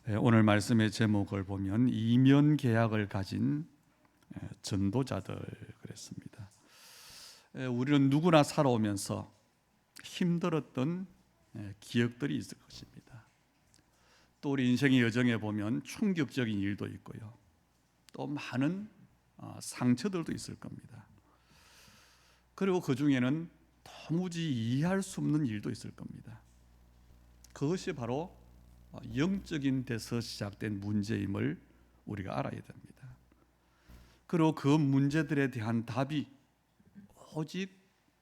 오늘 말씀의 제목을 보면 이면 계약을 가진 전도자들 그랬습니다. 우리는 누구나 살아오면서 힘들었던 기억들이 있을 것입니다. 또 우리 인생의 여정에 보면 충격적인 일도 있고요, 또 많은 상처들도 있을 겁니다. 그리고 그 중에는 도무지 이해할 수 없는 일도 있을 겁니다. 그것이 바로 영적인 데서 시작된 문제임을 우리가 알아야 됩니다. 그리고 그 문제들에 대한 답이 오직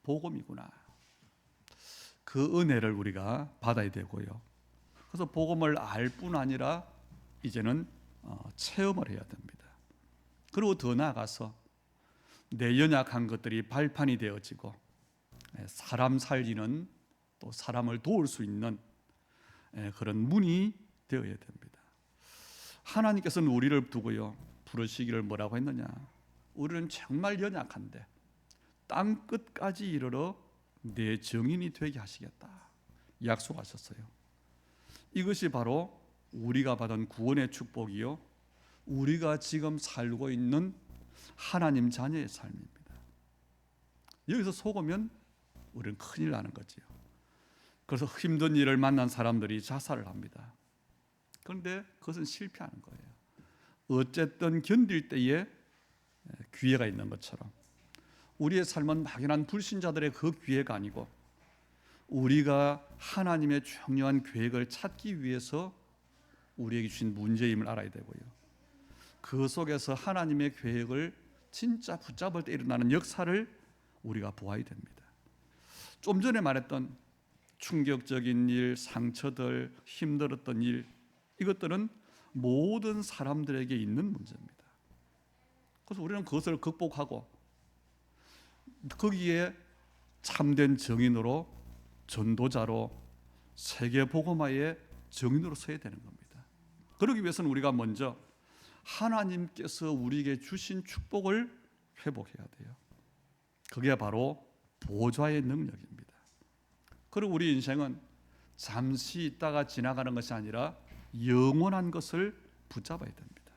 복음이구나, 그 은혜를 우리가 받아야 되고요. 그래서 복음을 알 뿐 아니라 이제는 체험을 해야 됩니다. 그리고 더 나아가서 내 연약한 것들이 발판이 되어지고 사람 살리는, 또 사람을 도울 수 있는 그런 문이 되어야 됩니다. 하나님께서는 우리를 두고요 부르시기를 뭐라고 했느냐? 우리는 정말 연약한데 땅 끝까지 이르러 내 증인이 되게 하시겠다 약속하셨어요. 이것이 바로 우리가 받은 구원의 축복이요, 우리가 지금 살고 있는 하나님 자녀의 삶입니다. 여기서 속으면 우리는 큰일 나는 거지요. 그래서 힘든 일을 만난 사람들이 자살을 합니다. 그런데 그것은 실패하는 거예요. 어쨌든 견딜 때에 기회가 있는 것처럼 우리의 삶은 막연한 불신자들의 그 기회가 아니고 우리가 하나님의 중요한 계획을 찾기 위해서 우리에게 주신 문제임을 알아야 되고요, 그 속에서 하나님의 계획을 진짜 붙잡을 때 일어나는 역사를 우리가 보아야 됩니다. 좀 전에 말했던 충격적인 일, 상처들, 힘들었던 일, 이것들은 모든 사람들에게 있는 문제입니다. 그래서 우리는 그것을 극복하고 거기에 참된 증인으로, 전도자로, 세계 복음화의 증인으로 서야 되는 겁니다. 그러기 위해서는 우리가 먼저 하나님께서 우리에게 주신 축복을 회복해야 돼요. 그게 바로 보좌의 능력입니다. 그리고 우리 인생은 잠시 있다가 지나가는 것이 아니라 영원한 것을 붙잡아야 됩니다.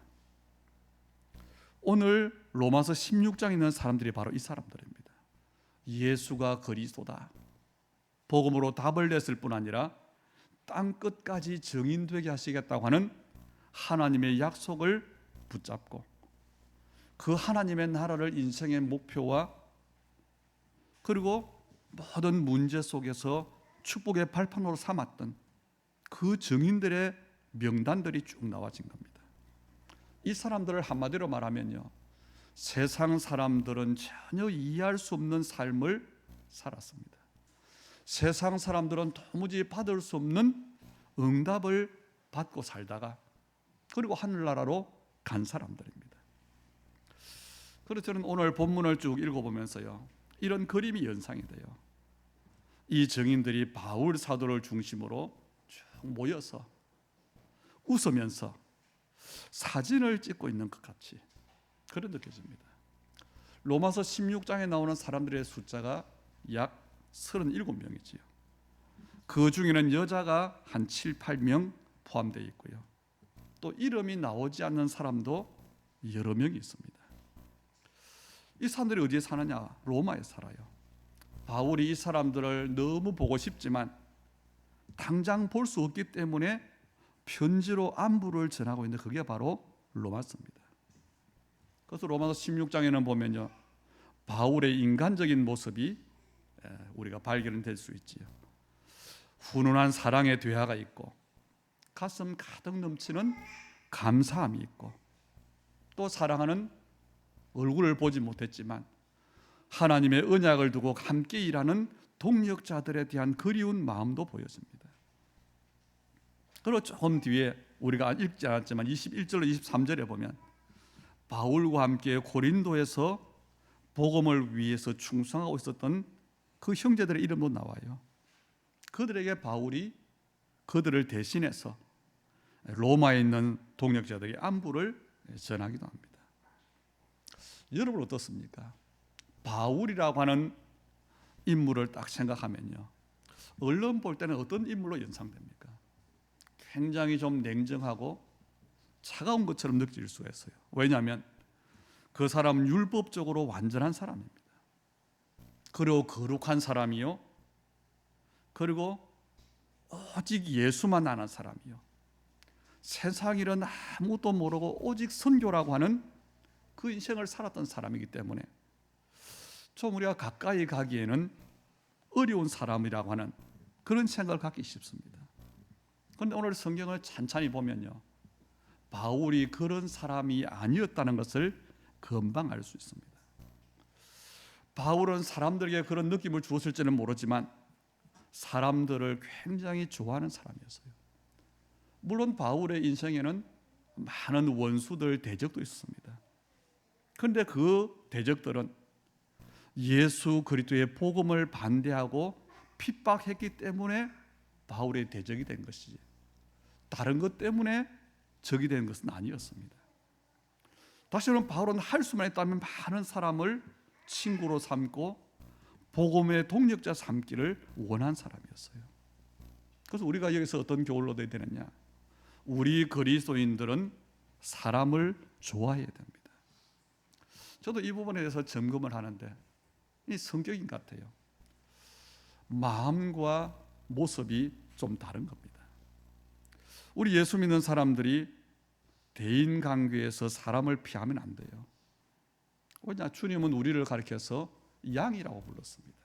오늘 로마서 16장에 있는 사람들이 바로 이 사람들입니다. 예수가 그리스도다, 복음으로 답을 냈을 뿐 아니라 땅 끝까지 증인되게 하시겠다고 하는 하나님의 약속을 붙잡고 그 하나님의 나라를 인생의 목표와 그리고 모든 문제 속에서 축복의 발판으로 삼았던 그 증인들의 명단들이 쭉 나와진 겁니다. 이 사람들을 한마디로 말하면요, 세상 사람들은 전혀 이해할 수 없는 삶을 살았습니다. 세상 사람들은 도무지 받을 수 없는 응답을 받고 살다가 그리고 하늘나라로 간 사람들입니다. 그래서 저는 오늘 본문을 쭉 읽어보면서요, 이런 그림이 연상이 돼요. 이 증인들이 바울 사도를 중심으로 쭉 모여서 웃으면서 사진을 찍고 있는 것 같이 그런 느껴집니다. 로마서 16장에 나오는 사람들의 숫자가 약 37명이지요. 그 중에는 여자가 한 7, 8명 포함되어 있고요, 또 이름이 나오지 않는 사람도 여러 명이 있습니다. 이 사람들이 어디에 사느냐? 로마에 살아요. 바울이 이 사람들을 너무 보고 싶지만 당장 볼 수 없기 때문에 편지로 안부를 전하고 있는데 그게 바로 로마서입니다. 그래서 로마서 16장에는 보면요, 바울의 인간적인 모습이 우리가 발견될 수 있지요. 훈훈한 사랑의 대화가 있고 가슴 가득 넘치는 감사함이 있고 또 사랑하는, 얼굴을 보지 못했지만 하나님의 언약을 두고 함께 일하는 동역자들에 대한 그리운 마음도 보여집니다. 그리고 조금 뒤에 우리가 읽지 않았지만 21절로 23절에 보면 바울과 함께 고린도에서 복음을 위해서 충성하고 있었던 그 형제들의 이름도 나와요. 그들에게 바울이 그들을 대신해서 로마에 있는 동역자들의 안부를 전하기도 합니다. 여러분 어떻습니까? 바울이라고 하는 인물을 딱 생각하면요, 언론 볼 때는 어떤 인물로 연상됩니까? 굉장히 좀 냉정하고 차가운 것처럼 느낄 수가 있어요. 왜냐하면 그 사람은 율법적으로 완전한 사람입니다. 그리고 거룩한 사람이요, 그리고 오직 예수만 아는 사람이요, 세상 일은 아무것도 모르고 오직 선교라고 하는 그 인생을 살았던 사람이기 때문에 좀 우리가 가까이 가기에는 어려운 사람이라고 하는 그런 생각을 갖기 쉽습니다. 그런데 오늘 성경을 찬찬히 보면요, 바울이 그런 사람이 아니었다는 것을 금방 알 수 있습니다. 바울은 사람들에게 그런 느낌을 주었을지는 모르지만 사람들을 굉장히 좋아하는 사람이었어요. 물론 바울의 인생에는 많은 원수들, 대적도 있었습니다. 그런데 그 대적들은 예수 그리스도의 복음을 반대하고 핍박했기 때문에 바울의 대적이 된 것이지, 다른 것 때문에 적이 된 것은 아니었습니다. 다시 말하면 바울은 할 수만 있다면 많은 사람을 친구로 삼고 복음의 동력자 삼기를 원한 사람이었어요. 그래서 우리가 여기서 어떤 교훈을 얻어야 되느냐? 우리 그리스도인들은 사람을 좋아해야 됩니다. 저도 이 부분에 대해서 점검을 하는데 이 성격인 것 같아요. 마음과 모습이 좀 다른 겁니다. 우리 예수 믿는 사람들이 대인관계에서 사람을 피하면 안 돼요. 왜냐? 주님은 우리를 가리켜서 양이라고 불렀습니다.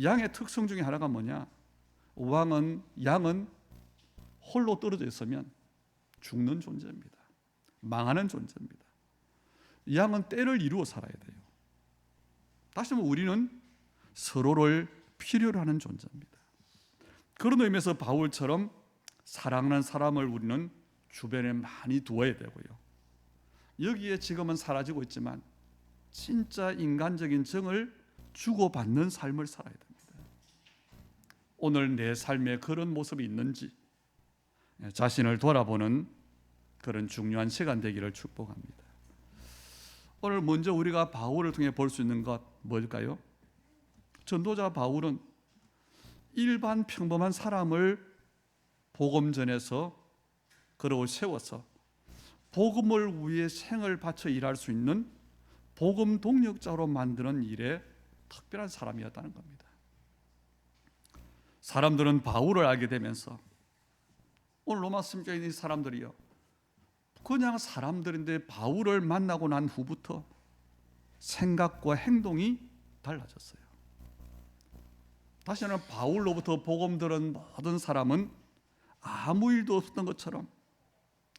양의 특성 중에 하나가 뭐냐? 양은 홀로 떨어져 있으면 죽는 존재입니다. 망하는 존재입니다. 양은 때를 이루어 살아야 돼요. 다시 말하면 우리는 서로를 필요로 하는 존재입니다. 그런 의미에서 바울처럼 사랑하는 사람을 우리는 주변에 많이 두어야 되고요. 여기에 지금은 사라지고 있지만 진짜 인간적인 정을 주고받는 삶을 살아야 됩니다. 오늘 내 삶에 그런 모습이 있는지 자신을 돌아보는 그런 중요한 시간 되기를 축복합니다. 오늘 먼저 우리가 바울을 통해 볼 수 있는 것 뭘까요? 전도자 바울은 일반 평범한 사람을 복음 전해서 그러고 세워서 복음을 위해 생을 바쳐 일할 수 있는 복음 동력자로 만드는 일에 특별한 사람이었다는 겁니다. 사람들은 바울을 알게 되면서 오늘 로마 성경에 있는 사람들이요, 그냥 사람들인데 바울을 만나고 난 후부터 생각과 행동이 달라졌어요. 다시 말하면 바울로부터 복음 들은 모든 사람은 아무 일도 없었던 것처럼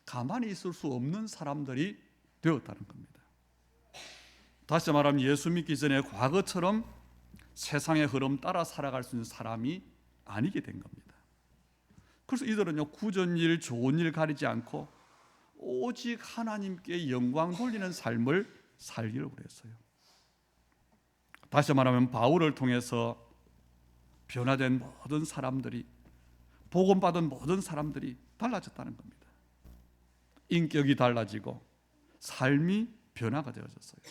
가만히 있을 수 없는 사람들이 되었다는 겁니다. 다시 말하면 예수 믿기 전에 과거처럼 세상의 흐름 따라 살아갈 수 있는 사람이 아니게 된 겁니다. 그래서 이들은요, 굳은 일, 좋은 일 가리지 않고 오직 하나님께 영광 돌리는 삶을 살기를 원했어요. 다시 말하면 바울을 통해서 변화된 모든 사람들이, 복음 받은 모든 사람들이 달라졌다는 겁니다. 인격이 달라지고 삶이 변화가 되어졌어요.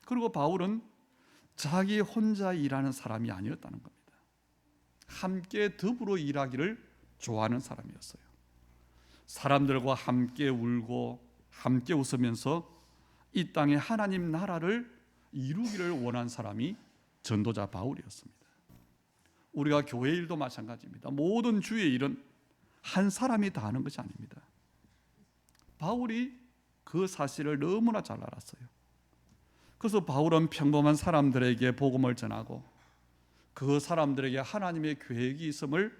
그리고 바울은 자기 혼자 일하는 사람이 아니었다는 겁니다. 함께 더불어 일하기를 좋아하는 사람이었어요. 사람들과 함께 울고 함께 웃으면서 이 땅에 하나님 나라를 이루기를 원한 사람이 전도자 바울이었습니다. 우리가 교회 일도 마찬가지입니다. 모든 주의 일은 한 사람이 다 하는 것이 아닙니다. 바울이 그 사실을 너무나 잘 알았어요. 그래서 바울은 평범한 사람들에게 복음을 전하고 그 사람들에게 하나님의 계획이 있음을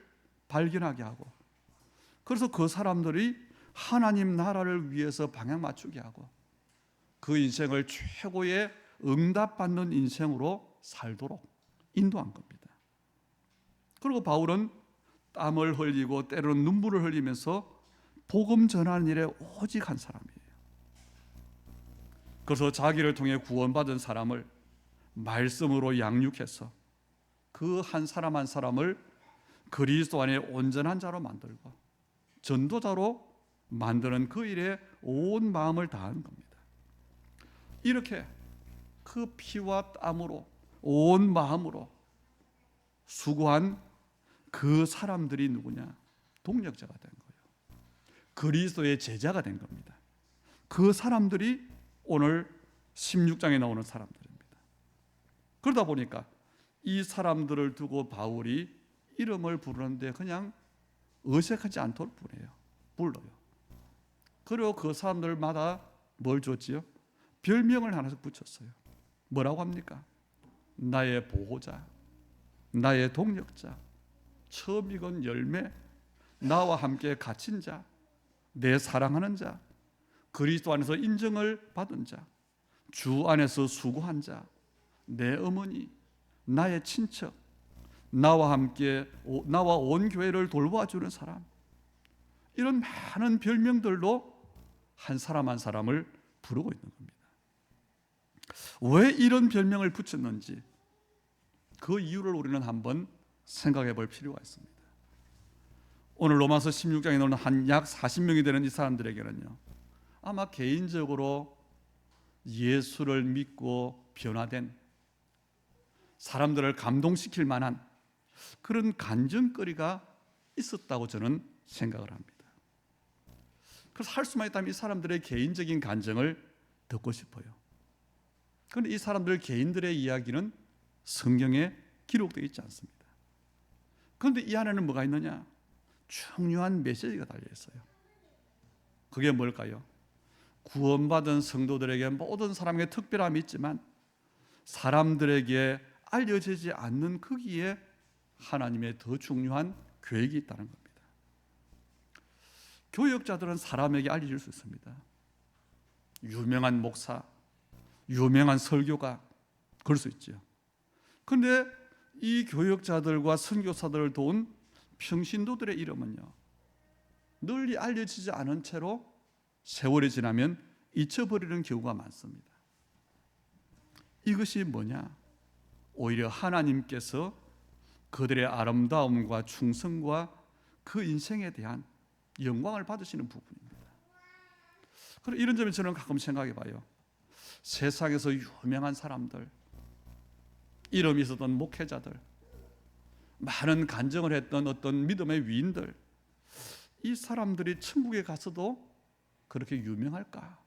발견하게 하고, 그래서 그 사람들이 하나님 나라를 위해서 방향 맞추게 하고 그 인생을 최고의 응답받는 인생으로 살도록 인도한 겁니다. 그리고 바울은 땀을 흘리고 때로는 눈물을 흘리면서 복음 전하는 일에 오직 한 사람이에요. 그래서 자기를 통해 구원받은 사람을 말씀으로 양육해서 그 한 사람 한 사람을 그리스도 안에 온전한 자로 만들고 전도자로 만드는 그 일에 온 마음을 다하는 겁니다. 이렇게 그 피와 땀으로 온 마음으로 수고한 그 사람들이 누구냐? 동력자가 된 거예요. 그리스도의 제자가 된 겁니다. 그 사람들이 오늘 16장에 나오는 사람들입니다. 그러다 보니까 이 사람들을 두고 바울이 이름을 부르는데 그냥 어색하지 않도록 불러요. 그리고 그 사람들마다 뭘 줬지요? 별명을 하나씩 붙였어요. 뭐라고 합니까? 나의 보호자, 나의 동력자, 처음 익은 열매, 나와 함께 갇힌 자, 내 사랑하는 자, 그리스도 안에서 인정을 받은 자, 주 안에서 수고한 자, 내 어머니, 나의 친척, 나와 함께 나와 온 교회를 돌봐주는 사람, 이런 많은 별명들로 한 사람 한 사람을 부르고 있는 겁니다. 왜 이런 별명을 붙였는지 그 이유를 우리는 한번 생각해 볼 필요가 있습니다. 오늘 로마서 16장에 나오는 한 약 40명이 되는 이 사람들에게는요, 아마 개인적으로 예수를 믿고 변화된, 사람들을 감동시킬 만한 그런 간증거리가 있었다고 저는 생각을 합니다. 그래서 할 수만 있다면 이 사람들의 개인적인 간증을 듣고 싶어요. 그런데 이 사람들 개인들의 이야기는 성경에 기록되어 있지 않습니다. 그런데 이 안에는 뭐가 있느냐? 중요한 메시지가 달려 있어요. 그게 뭘까요? 구원받은 성도들에게 모든 사람에게 특별함이 있지만 사람들에게 알려지지 않는 거기에 하나님의 더 중요한 계획이 있다는 겁니다. 교역자들은 사람에게 알려질 수 있습니다. 유명한 목사, 유명한 설교가, 그럴 수 있죠. 그런데 이 교역자들과 선교사들을 도운 평신도들의 이름은요, 널리 알려지지 않은 채로 세월이 지나면 잊혀버리는 경우가 많습니다. 이것이 뭐냐? 오히려 하나님께서 그들의 아름다움과 충성과 그 인생에 대한 영광을 받으시는 부분입니다. 그리고 이런 점에 저는 가끔 생각해 봐요. 세상에서 유명한 사람들, 이름이 있었던 목회자들, 많은 간증을 했던 어떤 믿음의 위인들, 이 사람들이 천국에 가서도 그렇게 유명할까?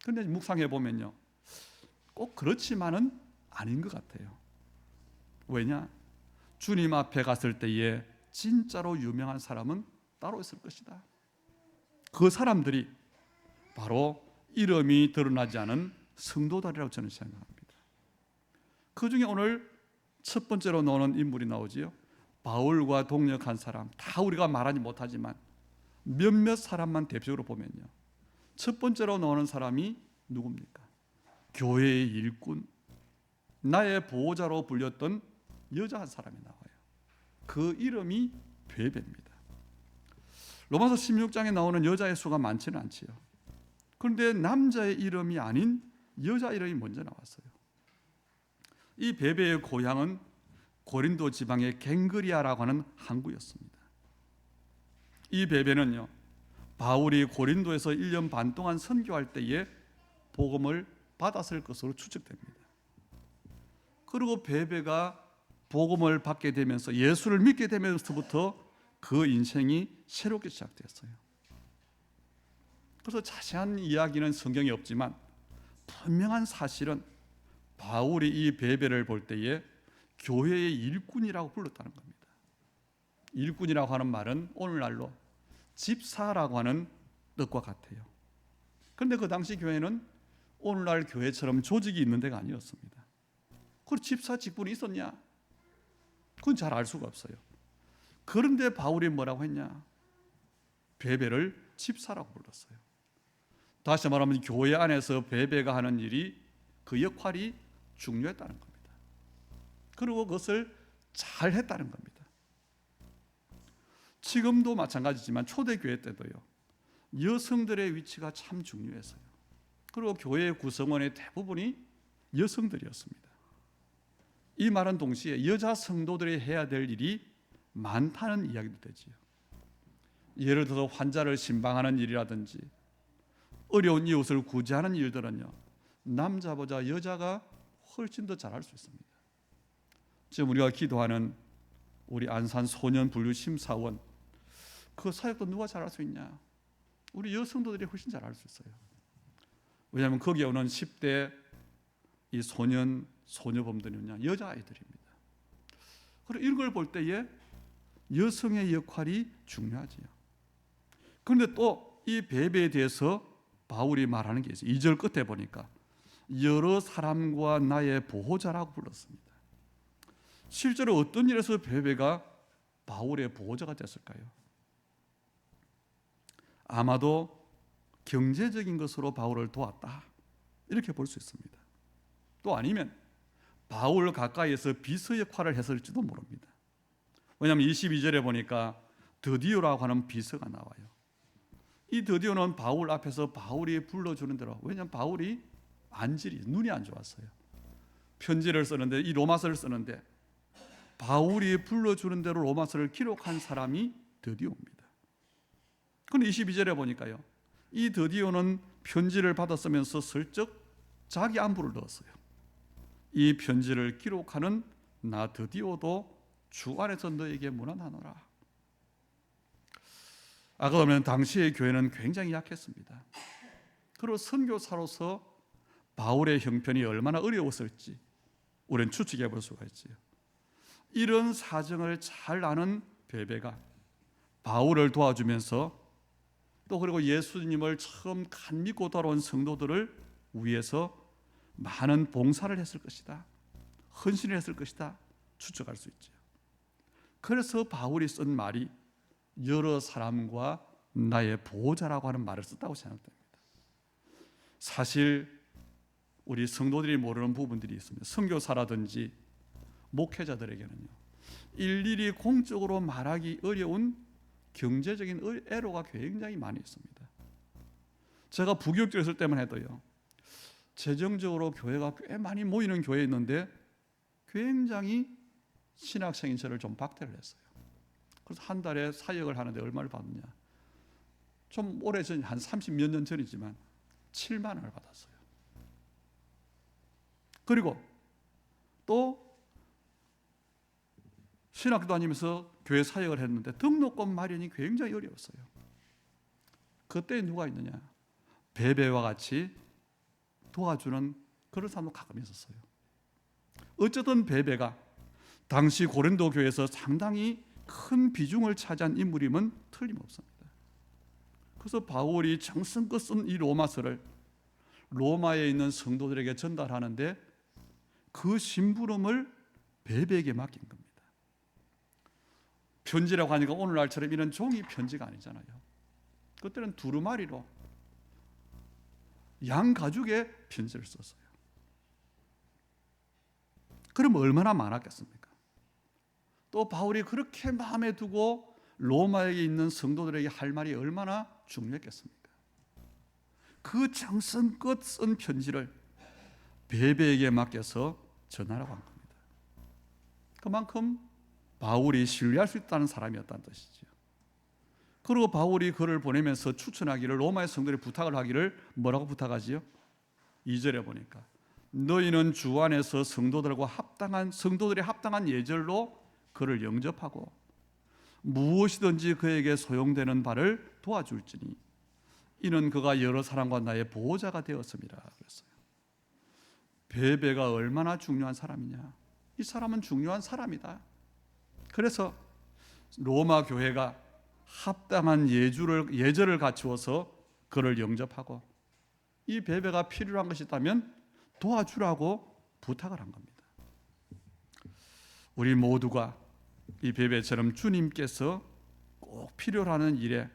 그런데 묵상해 보면요, 꼭 그렇지만은 아닌 것 같아요. 왜냐? 주님 앞에 갔을 때에 진짜로 유명한 사람은 따로 있을 것이다. 그 사람들이 바로 이름이 드러나지 않은 성도들이라고 저는 생각합니다. 그 중에 오늘 첫 번째로 나오는 인물이 나오지요. 바울과 동역한 사람, 다 우리가 말하지 못하지만 몇몇 사람만 대표적으로 보면요, 첫 번째로 나오는 사람이 누굽니까? 교회의 일꾼, 나의 보호자로 불렸던 여자 한 사람이 나와요. 그 이름이 베베입니다. 로마서 16장에 나오는 여자의 수가 많지는 않지요. 그런데 남자의 이름이 아닌 여자 이름이 먼저 나왔어요. 이 베베의 고향은 고린도 지방의 갱그리아라고 하는 항구였습니다. 이 베베는요, 바울이 고린도에서 1년 반 동안 선교할 때에 복음을 받았을 것으로 추측됩니다. 그리고 베베가 복음을 받게 되면서 예수를 믿게 되면서부터 그 인생이 새롭게 시작됐어요. 그래서 자세한 이야기는 성경에 없지만 분명한 사실은 바울이 이 베베를 볼 때에 교회의 일꾼이라고 불렀다는 겁니다. 일꾼이라고 하는 말은 오늘날로 집사라고 하는 뜻과 같아요. 그런데 그 당시 교회는 오늘날 교회처럼 조직이 있는 데가 아니었습니다. 그리고 집사 직분이 있었냐? 그건 잘 알 수가 없어요. 그런데 바울이 뭐라고 했냐? 베베를 집사라고 불렀어요. 다시 말하면 교회 안에서 베베가 하는 일이, 그 역할이 중요했다는 겁니다. 그리고 그것을 잘 했다는 겁니다. 지금도 마찬가지지만 초대교회 때도요, 여성들의 위치가 참 중요했어요. 그리고 교회 구성원의 대부분이 여성들이었습니다. 이 말은 동시에 여자 성도들이 해야 될 일이 많다는 이야기도 되지요. 예를 들어서 환자를 신방하는 일이라든지 어려운 이웃을 구제하는 일들은요, 남자보다 여자가 훨씬 더 잘할 수 있습니다. 지금 우리가 기도하는 우리 안산 소년 분류 심사원, 그 사역도 누가 잘할 수 있냐? 우리 여성도들이 훨씬 잘할 수 있어요. 왜냐하면 거기에 오는 10대 이 소년, 소녀범들은요, 여자아이들입니다. 그리고 이런 걸 볼 때에 여성의 역할이 중요하지요. 그런데 또 이 베베에 대해서 바울이 말하는 게 있어요. 2절 끝에 보니까 여러 사람과 나의 보호자라고 불렀습니다. 실제로 어떤 일에서 베베가 바울의 보호자가 됐을까요? 아마도 경제적인 것으로 바울을 도왔다, 이렇게 볼 수 있습니다. 또 아니면 바울 가까이에서 비서 역할을 했을지도 모릅니다. 왜냐하면 22절에 보니까 드디오라고 하는 비서가 나와요. 이 드디오는 바울 앞에서 바울이 불러주는 대로, 왜냐하면 바울이 눈이 안 좋았어요. 편지를 쓰는데, 이 로마서를 쓰는데 바울이 불러주는 대로 로마서를 기록한 사람이 드디오입니다. 그런데 22절에 보니까요, 이 드디오는 편지를 받았으면서 슬쩍 자기 안부를 넣었어요. 이 편지를 기록하는 나 드디오도 주 안에서 너에게 문안하노라. 아까 보면 당시의 교회는 굉장히 약했습니다. 그리고 선교사로서 바울의 형편이 얼마나 어려웠을지 우리는 추측해 볼 수가 있지요. 이런 사정을 잘 아는 베베가 바울을 도와주면서 또 그리고 예수님을 처음 간 믿고 돌아온 성도들을 위해서 많은 봉사를 했을 것이다, 헌신을 했을 것이다 추측할 수 있죠. 그래서 바울이 쓴 말이 여러 사람과 나의 보호자라고 하는 말을 썼다고 생각됩니다. 사실 우리 성도들이 모르는 부분들이 있습니다. 선교사라든지 목회자들에게는요, 일일이 공적으로 말하기 어려운 경제적인 애로가 굉장히 많이 있습니다. 제가 부교육도 있을 때만 해도요, 재정적으로 교회가 꽤 많이 모이는 교회에 있는데 굉장히 신학생인 저를 좀 박대를 했어요. 그래서 한 달에 사역을 하는데 얼마를 받느냐, 좀 오래전, 한 30몇 년 전이지만 7만 원을 받았어요. 그리고 또 신학교 다니면서 교회 사역을 했는데 등록금 마련이 굉장히 어려웠어요. 그때 누가 있느냐, 베베와 같이 도와주는 그런 사람도 가끔 있었어요. 어쨌든 베베가 당시 고린도 교회에서 상당히 큰 비중을 차지한 인물임은 틀림없습니다. 그래서 바울이 정성껏 쓴 이 로마서를 로마에 있는 성도들에게 전달하는데 그 심부름을 베베에게 맡긴 겁니다. 편지라고 하니까 오늘날처럼 이런 종이 편지가 아니잖아요. 그때는 두루마리로 양 가죽의 편지를 썼어요. 그럼 얼마나 많았겠습니까? 또 바울이 그렇게 마음에 두고 로마에 있는 성도들에게 할 말이 얼마나 중요했겠습니까? 그 정성껏 쓴 편지를 베베에게 맡겨서 전하라고 한 겁니다. 그만큼 바울이 신뢰할 수 있다는 사람이었다는 뜻이죠. 그리고 바울이 글을 보내면서 추천하기를, 로마의 성도들이 부탁을 하기를 뭐라고 부탁하지요? 2절에 보니까 너희는 주 안에서 성도들이 합당한 예절로 그를 영접하고 무엇이든지 그에게 소용되는 바를 도와줄지니 이는 그가 여러 사람과 나의 보호자가 되었음이라 그랬어요. 베베가 얼마나 중요한 사람이냐, 이 사람은 중요한 사람이다. 그래서 로마 교회가 합당한 예절을 갖추어서 그를 영접하고 이 베베가 필요한 것이 있다면 도와주라고 부탁을 한 겁니다. 우리 모두가 이 베베처럼 주님께서 꼭 필요로 하는 일에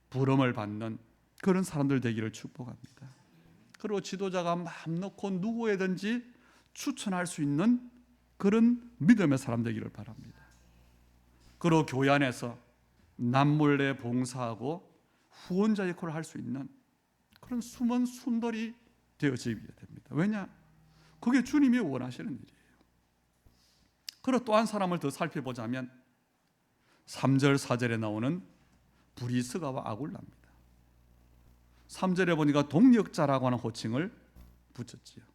부름을 받는 그런 사람들 되기를 축복합니다. 그리고 지도자가 마음 놓고 누구에든지 추천할 수 있는 그런 믿음의 사람 되기를 바랍니다. 그리고 교회 안에서 남몰래 봉사하고 후원자 역할을 할 수 있는 그런 숨은 순돌이 되어지게 됩니다. 왜냐? 그게 주님이 원하시는 일이에요. 그리고 또 한 사람을 더 살펴보자면 3절 4절에 나오는 브리스가와 아굴라입니다. 3절에 보니까 동력자라고 하는 호칭을 붙였지요.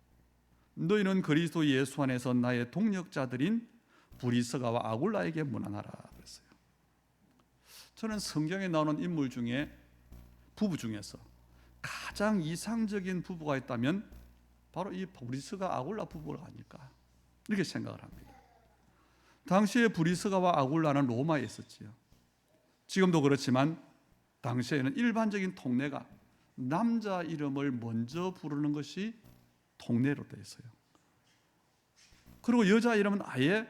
너희는 그리스도 예수 안에서 나의 동력자들인 브리스가와 아굴라에게 문안하라 그랬어요. 저는 성경에 나오는 인물 중에 부부 중에서 가장 이상적인 부부가 있다면 바로 이 브리스가 아굴라 부부가 아닐까 이렇게 생각을 합니다. 당시에 브리스가와 아굴라는 로마에 있었지요. 지금도 그렇지만 당시에는 일반적인 통례가 남자 이름을 먼저 부르는 것이 통례로 되어 있어요. 그리고 여자 이름은 아예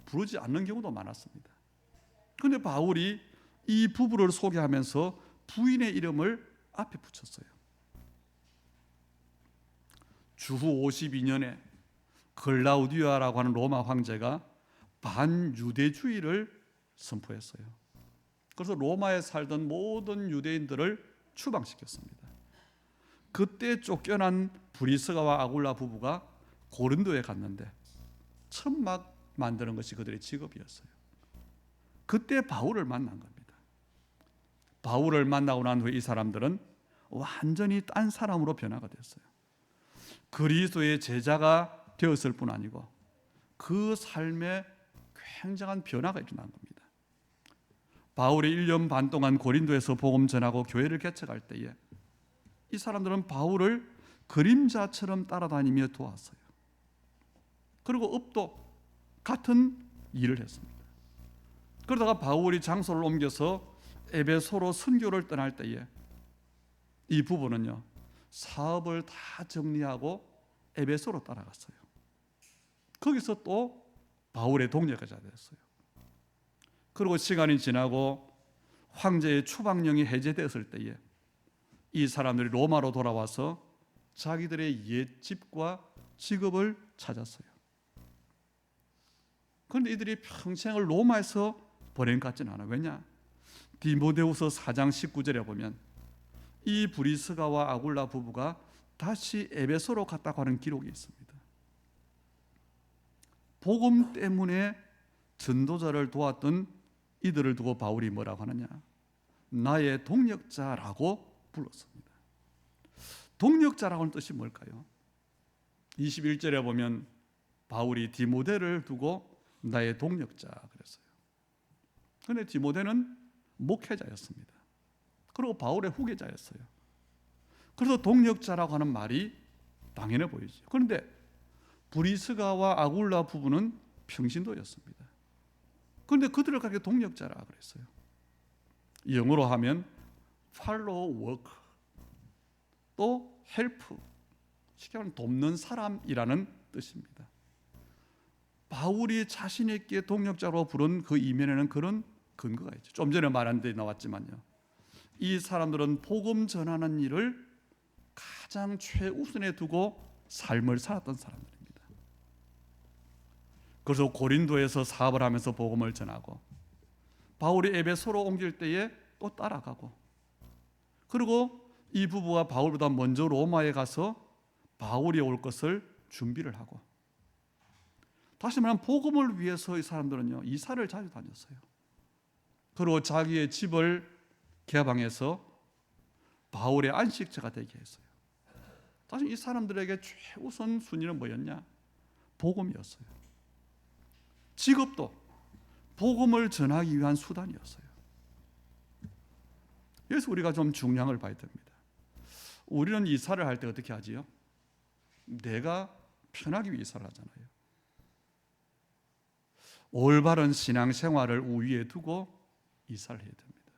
부르지 않는 경우도 많았습니다. 그런데 바울이 이 부부를 소개하면서 부인의 이름을 앞에 붙였어요. 주후 52년에 글라우디아라고 하는 로마 황제가 반유대주의를 선포했어요. 그래서 로마에 살던 모든 유대인들을 추방시켰습니다. 그때 쫓겨난 브리스가와 아굴라 부부가 고린도에 갔는데 천막 만드는 것이 그들의 직업이었어요. 그때 바울을 만난 겁니다. 바울을 만나고 난 후에 이 사람들은 완전히 딴 사람으로 변화가 됐어요. 그리스도의 제자가 되었을 뿐 아니고 그 삶에 굉장한 변화가 일어난 겁니다. 바울이 1년 반 동안 고린도에서 복음 전하고 교회를 개척할 때에 이 사람들은 바울을 그림자처럼 따라다니며 도왔어요. 그리고 업도 같은 일을 했습니다. 그러다가 바울이 장소를 옮겨서 에베소로 선교를 떠날 때에 이 부부는요 사업을 다 정리하고 에베소로 따라갔어요. 거기서 또 바울의 동역자가 됐어요. 그리고 시간이 지나고 황제의 추방령이 해제되었을 때에 이 사람들이 로마로 돌아와서 자기들의 옛 집과 직업을 찾았어요. 그런데 이들이 평생을 로마에서 보낸 것 같지는 않아요. 왜냐? 디모데후서 4장 19절에 보면 이 브리스가와 아굴라 부부가 다시 에베소로 갔다고 하는 기록이 있습니다. 복음 때문에 전도자를 도왔던 이들을 두고 바울이 뭐라고 하느냐? 나의 동역자라고 불렀습니다. 동역자라고는 뜻이 뭘까요? 21절에 보면 바울이 디모데를 두고 나의 동역자 그랬어요. 그런데 디모데는 목회자였습니다. 그리고 바울의 후계자였어요. 그래서 동역자라고 하는 말이 당연해 보이죠. 그런데 브리스가와 아굴라 부부는 평신도였습니다. 그런데 그들을 가게 동역자라 그랬어요. 영어로 하면 follow work 또 help 쉽게 말하면 돕는 사람이라는 뜻입니다. 바울이 자신 있게 동역자로 부른 그 이면에는 그런 근거가 있죠. 좀 전에 말한 데 나왔지만요. 이 사람들은 복음 전하는 일을 가장 최우선에 두고 삶을 살았던 사람들입니다. 그래서 고린도에서 사업을 하면서 복음을 전하고 바울이 에베소로 옮길 때에 또 따라가고 그리고 이 부부가 바울보다 먼저 로마에 가서 바울이 올 것을 준비를 하고 다시 말하면 복음을 위해서 이 사람들은요 이사를 자주 다녔어요. 그리고 자기의 집을 개방해서 바울의 안식처가 되게 했어요. 사실 이 사람들에게 최우선 순위는 뭐였냐? 복음이었어요. 직업도 복음을 전하기 위한 수단이었어요. 그래서 우리가 좀 중량을 봐야 됩니다. 우리는 이사를 할 때 어떻게 하지요? 내가 편하기 위해 이사를 하잖아요. 올바른 신앙생활을 우위에 두고 이사를 해야 됩니다.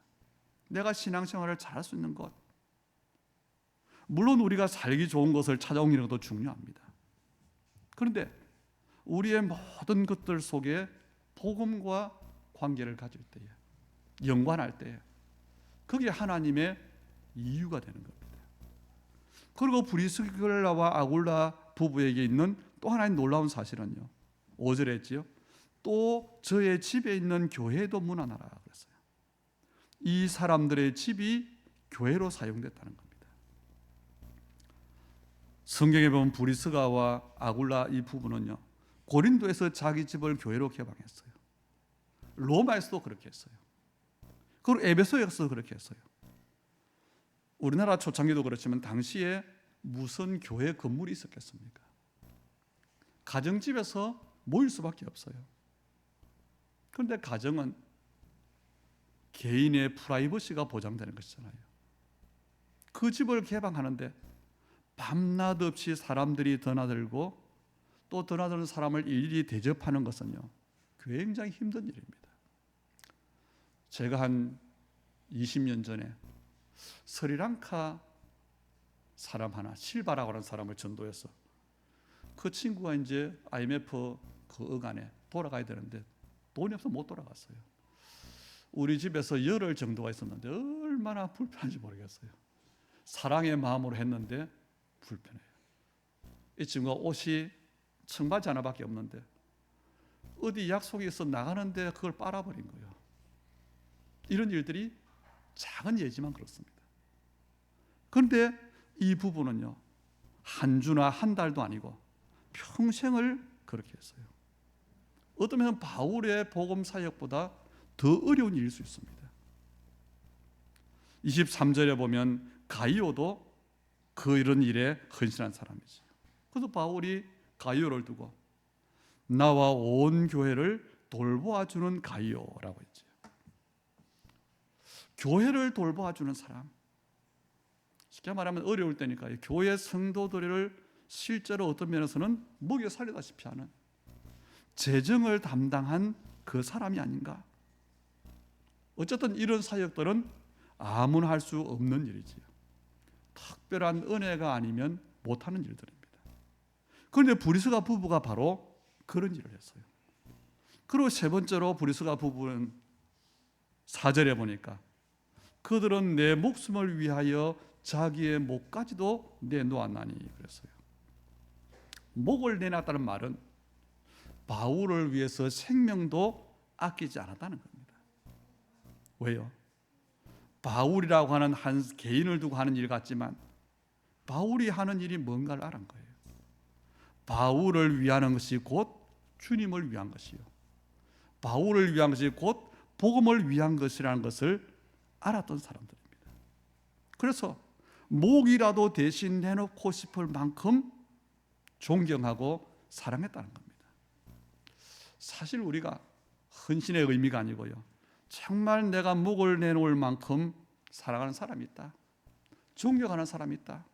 내가 신앙생활을 잘할 수 있는 것, 물론 우리가 살기 좋은 것을 찾아오는 것도 중요합니다. 그런데 우리의 모든 것들 속에 복음과 관계를 가질 때에, 연관할 때에 그게 하나님의 이유가 되는 겁니다. 그리고 브리스길라와 아굴라 부부에게 있는 또 하나의 놀라운 사실은요 5절에 했지요. 또 저의 집에 있는 교회도 문안하라 그랬어요. 이 사람들의 집이 교회로 사용됐다는 겁니다. 성경에 보면 브리스가와 아굴라 이 부부는요 고린도에서 자기 집을 교회로 개방했어요. 로마에서도 그렇게 했어요. 그리고 에베소에서도 그렇게 했어요. 우리나라 초창기도 그렇지만 당시에 무슨 교회 건물이 있었겠습니까? 가정집에서 모일 수밖에 없어요. 그런데 가정은 개인의 프라이버시가 보장되는 것이잖아요. 그 집을 개방하는데 밤낮 없이 사람들이 드나들고 또 드나드는 사람을 일일이 대접하는 것은요, 굉장히 힘든 일입니다. 제가 한 20년 전에 스리랑카 사람 하나, 실바라고 하는 사람을 전도해서 그 친구가 이제 IMF 그 어간에 돌아가야 되는데 돈이 없어서 못 돌아갔어요. 우리 집에서 열흘 정도가 있었는데 얼마나 불편한지 모르겠어요. 사랑의 마음으로 했는데 불편해요. 이 친구가 옷이 청바지 하나밖에 없는데 어디 약속이 있어 나가는데 그걸 빨아버린 거예요. 이런 일들이 작은 예지만 그렇습니다. 그런데 이 부부는요, 한 주나 한 달도 아니고 평생을 그렇게 했어요. 어떤 면은 바울의 복음 사역보다 더 어려운 일일 수 있습니다. 23절에 보면 가이오도 그 이런 일에 헌신한 사람이죠. 그래서 바울이 가이오를 두고 나와 온 교회를 돌보아주는 가이오라고 했죠. 교회를 돌보아주는 사람, 쉽게 말하면 어려울 때니까요, 교회 성도들을 실제로 어떤 면에서는 먹여 살리다시피 하는 재정을 담당한 그 사람이 아닌가. 어쨌든 이런 사역들은 아무나 할 수 없는 일이지요. 특별한 은혜가 아니면 못하는 일들입니다. 그런데 브리스가 부부가 바로 그런 일을 했어요. 그리고 세 번째로 브리스가 부부는 4절에 보니까 그들은 내 목숨을 위하여 자기의 목까지도 내놓았나니 그랬어요. 목을 내놨다는 말은 바울을 위해서 생명도 아끼지 않았다는 겁니다. 왜요? 바울이라고 하는 한 개인을 두고 하는 일 같지만 바울이 하는 일이 뭔가를 알은 거예요. 바울을 위하는 것이 곧 주님을 위한 것이요, 바울을 위한 것이 곧 복음을 위한 것이라는 것을 알았던 사람들입니다. 그래서 목이라도 대신 내놓고 싶을 만큼 존경하고 사랑했다는 겁니다. 사실 우리가 헌신의 의미가 아니고요, 정말 내가 목을 내놓을 만큼 사랑하는 사람이 있다, 존경하는 사람이 있다,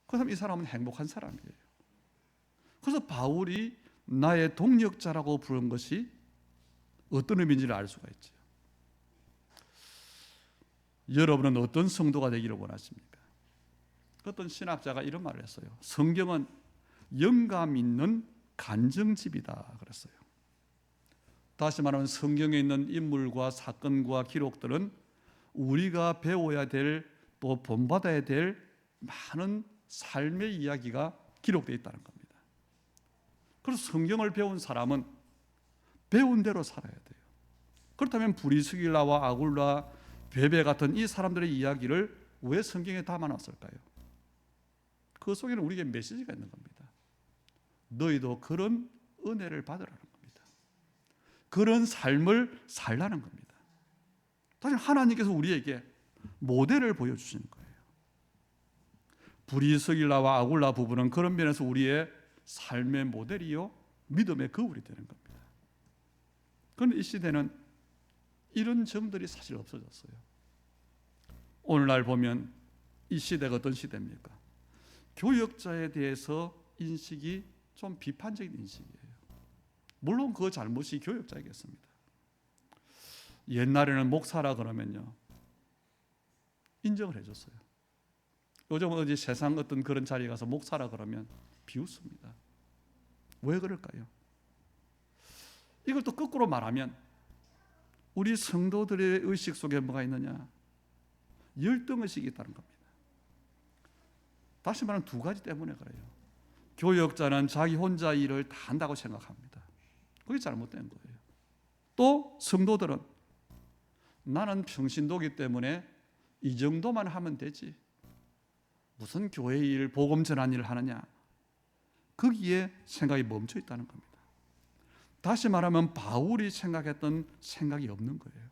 그럼 이 사람은 행복한 사람이에요. 그래서 바울이 나의 동력자라고 부른 것이 어떤 의미인지를 알 수가 있죠. 여러분은 어떤 성도가 되기를 원하십니까? 어떤 신학자가 이런 말을 했어요. 성경은 영감 있는 간증집이다 그랬어요. 다시 말하면 성경에 있는 인물과 사건과 기록들은 우리가 배워야 될, 또 본받아야 될 많은 삶의 이야기가 기록되어 있다는 겁니다. 그래서 성경을 배운 사람은 배운 대로 살아야 돼요. 그렇다면 브리스길라와 아굴라, 베베 같은 이 사람들의 이야기를 왜 성경에 담아놨을까요? 그 속에는 우리에게 메시지가 있는 겁니다. 너희도 그런 은혜를 받으라는 겁니다. 그런 삶을 살라는 겁니다. 다시 하나님께서 우리에게 모델을 보여주시는 거예요. 브리스길라와 아굴라 부부는 그런 면에서 우리의 삶의 모델이요, 믿음의 거울이 되는 겁니다. 그런데 이 시대는 이런 점들이 사실 없어졌어요. 오늘날 보면 이 시대가 어떤 시대입니까? 교역자에 대해서 인식이 좀 비판적인 인식이에요. 물론 그 잘못이 교역자이겠습니다. 옛날에는 목사라 그러면요, 인정을 해줬어요. 요즘은 어디 세상 어떤 그런 자리에 가서 목사라 그러면 비웃습니다. 왜 그럴까요? 이걸 또 거꾸로 말하면 우리 성도들의 의식 속에 뭐가 있느냐? 열등의식이 있다는 겁니다. 다시 말하면 두 가지 때문에 그래요. 교역자는 자기 혼자 일을 다 한다고 생각합니다. 그게 잘못된 거예요. 또 성도들은 나는 평신도기 때문에 이 정도만 하면 되지, 무슨 교회 일, 복음 전한 일을 하느냐, 거기에 생각이 멈춰 있다는 겁니다. 다시 말하면 바울이 생각했던 생각이 없는 거예요.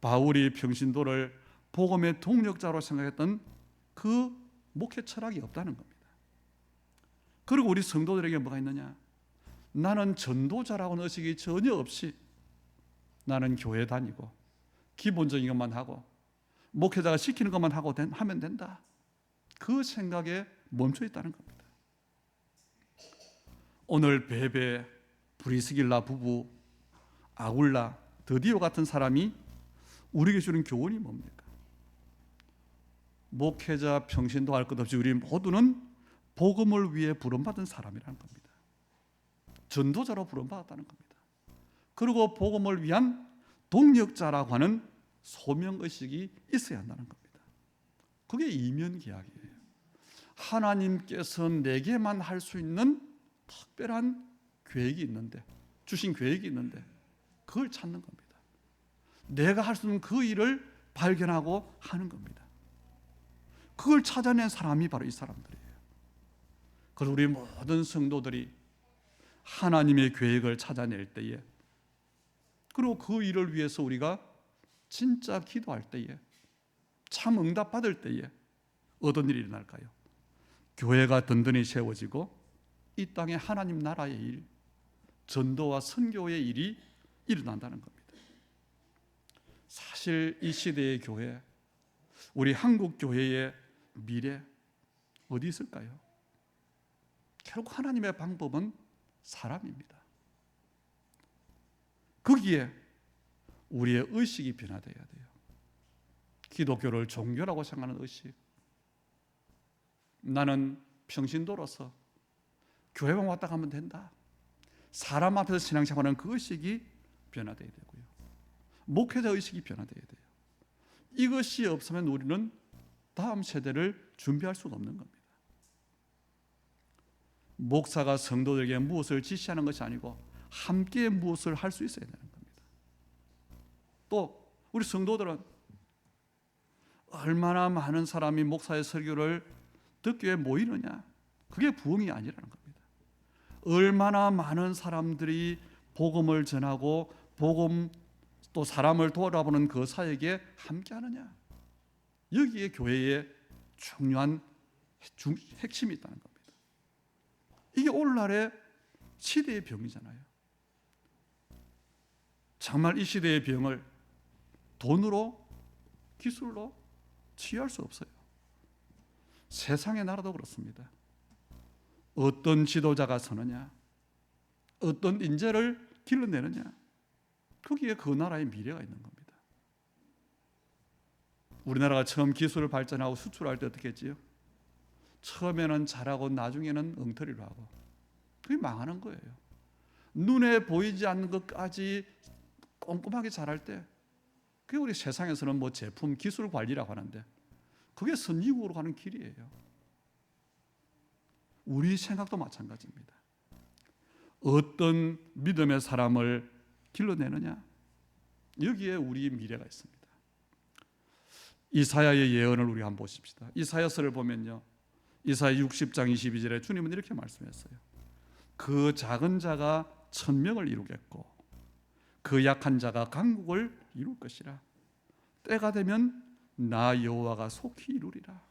바울이 평신도를 복음의 동력자로 생각했던 그 목회 철학이 없다는 겁니다. 그리고 우리 성도들에게 뭐가 있느냐? 나는 전도자라고는 의식이 전혀 없이 나는 교회 다니고 기본적인 것만 하고 목회자가 시키는 것만 하고 하면 된다. 그 생각에 멈춰 있다는 겁니다. 오늘 베베, 브리스길라 부부, 아굴라, 드디오 같은 사람이 우리에게 주는 교훈이 뭡니까? 목회자, 평신도 할 것 없이 우리 모두는 복음을 위해 부름받은 사람이라는 겁니다. 전도자로 부름받았다는 겁니다. 그리고 복음을 위한 동력자라고 하는 소명의식이 있어야 한다는 겁니다. 그게 이면계약이에요. 하나님께서 내게만 할 수 있는 특별한 계획이 있는데, 주신 계획이 있는데 그걸 찾는 겁니다. 내가 할 수 있는 그 일을 발견하고 하는 겁니다. 그걸 찾아낸 사람이 바로 이 사람들이에요. 그래서 우리 모든 성도들이 하나님의 계획을 찾아낼 때에, 그리고 그 일을 위해서 우리가 진짜 기도할 때에, 참 응답받을 때에 어떤 일이 일어날까요? 교회가 든든히 세워지고 이 땅에 하나님 나라의 일, 전도와 선교의 일이 일어난다는 겁니다. 사실 이 시대의 교회, 우리 한국 교회의 미래 어디 있을까요? 결국 하나님의 방법은 사람입니다. 거기에 우리의 의식이 변화되어야 돼요. 기독교를 종교라고 생각하는 의식, 나는 평신도로서 교회만 왔다 가면 된다, 사람 앞에서 신앙생활하는 그 의식이 변화되어야 되고요. 목회자 의식이 변화되어야 돼요. 이것이 없으면 우리는 다음 세대를 준비할 수가 없는 겁니다. 목사가 성도들에게 무엇을 지시하는 것이 아니고 함께 무엇을 할 수 있어야 되는 겁니다. 또 우리 성도들은 얼마나 많은 사람이 목사의 설교를 듣기 위해 모이느냐, 그게 부흥이 아니라는 겁니다. 얼마나 많은 사람들이 복음을 전하고 복음 또 사람을 돌아보는 그 사역에 함께 하느냐, 여기에 교회의 중요한 핵심이 있다는 겁니다. 이게 오늘날의 시대의 병이잖아요. 정말 이 시대의 병을 돈으로, 기술로 치유할 수 없어요. 세상의 나라도 그렇습니다. 어떤 지도자가 서느냐, 어떤 인재를 길러내느냐, 거기에 그 나라의 미래가 있는 겁니다. 우리나라가 처음 기술을 발전하고 수출할 때 어떻게 했지요? 처음에는 잘하고 나중에는 엉터리로 하고, 그게 망하는 거예요. 눈에 보이지 않는 것까지 꼼꼼하게 잘할 때, 그게 우리 세상에서는 뭐 제품 기술 관리라고 하는데 그게 선진국으로 가는 길이에요. 우리 생각도 마찬가지입니다. 어떤 믿음의 사람을 길러내느냐, 여기에 우리의 미래가 있습니다. 이사야의 예언을 우리 한번 보십시다. 이사야서를 보면요, 이사야 60장 22절에 주님은 이렇게 말씀했어요. 그 작은 자가 천명을 이루겠고 그 약한 자가 강국을 이룰 것이라. 때가 되면 나 여호와가 속히 이루리라.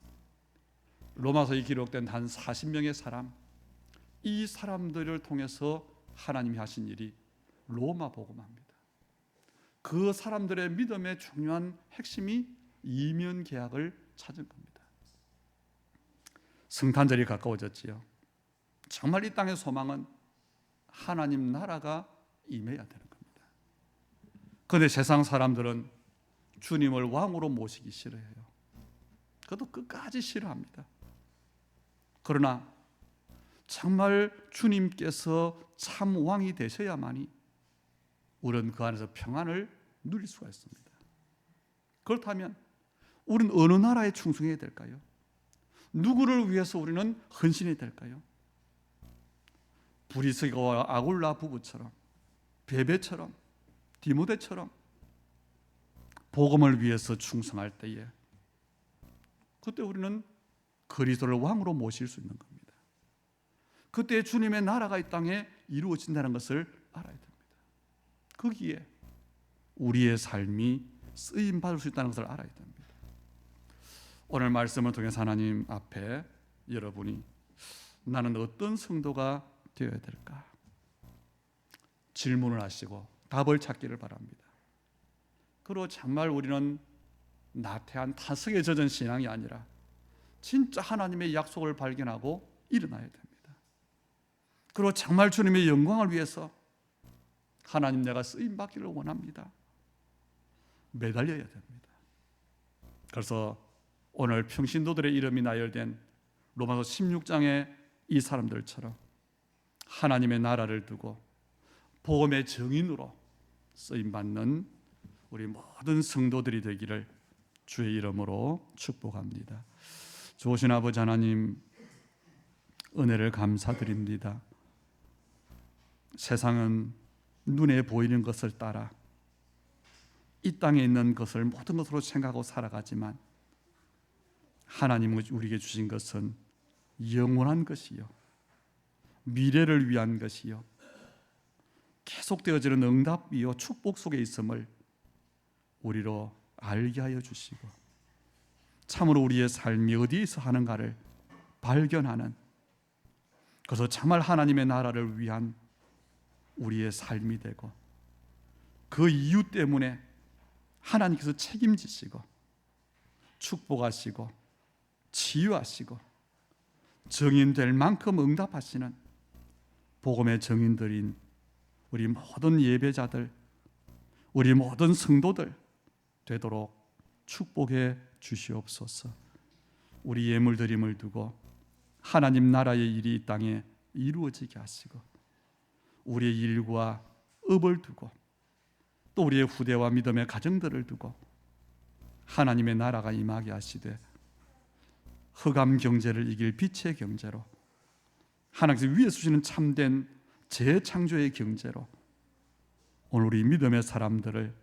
로마서에 기록된 한 40명의 사람, 이 사람들을 통해서 하나님이 하신 일이 로마 복음화입니다. 그 사람들의 믿음의 중요한 핵심이 이면 계약을 찾은 겁니다. 성탄절이 가까워졌지요. 정말 이 땅의 소망은 하나님 나라가 임해야 되는 겁니다. 그런데 세상 사람들은 주님을 왕으로 모시기 싫어해요. 그것도 끝까지 싫어합니다. 그러나 정말 주님께서 참 왕이 되셔야만이 우리는 그 안에서 평안을 누릴 수가 있습니다. 그렇다면 우리는 어느 나라에 충성해야 될까요? 누구를 위해서 우리는 헌신해야 될까요? 브리스가와 아굴라 부부처럼, 베베처럼, 디모데처럼 복음을 위해서 충성할 때에 그때 우리는 그리스도를 왕으로 모실 수 있는 겁니다. 그때 주님의 나라가 이 땅에 이루어진다는 것을 알아야 됩니다. 거기에 우리의 삶이 쓰임 받을 수 있다는 것을 알아야 됩니다. 오늘 말씀을 통해서 하나님 앞에 여러분이 나는 어떤 성도가 되어야 될까? 질문을 하시고 답을 찾기를 바랍니다. 그리고 정말 우리는 나태한 타성에 젖은 신앙이 아니라 진짜 하나님의 약속을 발견하고 일어나야 됩니다. 그리고 정말 주님의 영광을 위해서 하나님, 내가 쓰임 받기를 원합니다. 매달려야 됩니다. 그래서 오늘 평신도들의 이름이 나열된 로마서 16장의 이 사람들처럼 하나님의 나라를 두고 복음의 증인으로 쓰임받는 우리 모든 성도들이 되기를 주의 이름으로 축복합니다. 좋으신 아버지 하나님, 은혜를 감사드립니다. 세상은 눈에 보이는 것을 따라 이 땅에 있는 것을 모든 것으로 생각하고 살아가지만 하나님이 우리에게 주신 것은 영원한 것이요, 미래를 위한 것이요, 계속되어지는 응답이요 축복 속에 있음을 우리로 알게 하여 주시고, 참으로 우리의 삶이 어디에서 하는가를 발견하는, 그래서 정말 하나님의 나라를 위한 우리의 삶이 되고, 그 이유 때문에 하나님께서 책임지시고 축복하시고 치유하시고 증인될 만큼 응답하시는 복음의 증인들인 우리 모든 예배자들, 우리 모든 성도들 되도록 축복해 주시옵소서. 우리 예물드림을 두고 하나님 나라의 일이 이 땅에 이루어지게 하시고, 우리의 일과 업을 두고 또 우리의 후대와 믿음의 가정들을 두고 하나님의 나라가 임하게 하시되, 흑암 경제를 이길 빛의 경제로, 하나님께서 위에서 주시는 참된 재창조의 경제로 오늘 우리 믿음의 사람들을,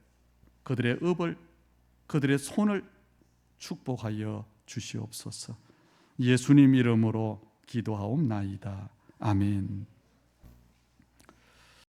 그들의 업을, 그들의 손을 축복하여 주시옵소서. 예수님 이름으로 기도하옵나이다. 아멘.